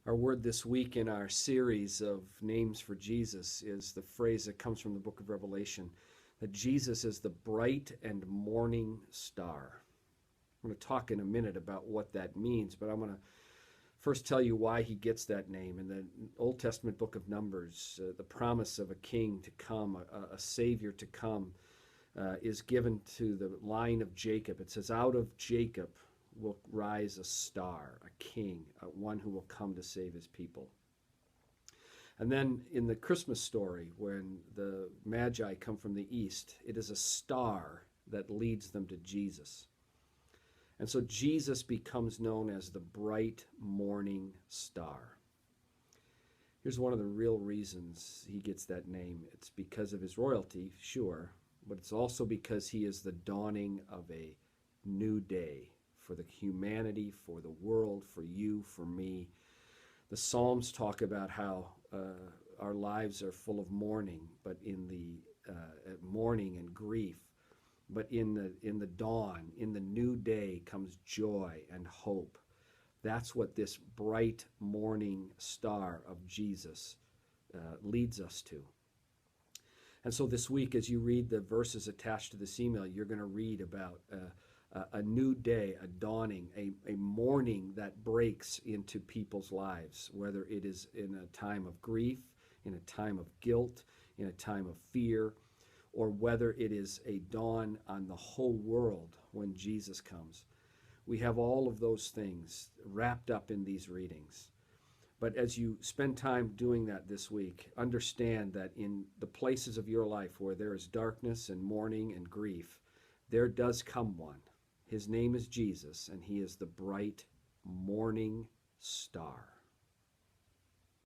Our word this week in our series of names for Jesus is the phrase that comes from the book of Revelation, that Jesus is the bright and morning star. I'm going to talk in a minute about what that means, but I'm going to first tell you why he gets that name. In the Old Testament book of Numbers, the promise of a king to come, a savior to come, is given to the line of Jacob. It says, out of Jacob will rise a star, a king, one who will come to save his people. And then in the Christmas story, when the Magi come from the east, it is a star that leads them to Jesus. And so Jesus becomes known as the bright morning star. Here's one of the real reasons he gets that name. It's because of his royalty, sure, but it's also because he is the dawning of a new day for the humanity, for the world, for you, for me. The Psalms talk about how our lives are full of mourning, but in the mourning and grief. But in the dawn, in the new day, comes joy and hope. That's what this bright morning star of Jesus leads us to. And so this week, as you read the verses attached to this email, you're going to read about a new day, a dawning, a morning that breaks into people's lives, whether it is in a time of grief, in a time of guilt, in a time of fear, or whether it is a dawn on the whole world when Jesus comes. We have all of those things wrapped up in these readings. But as you spend time doing that this week, understand that in the places of your life where there is darkness and mourning and grief, there does come one. His name is Jesus, and he is the bright morning star.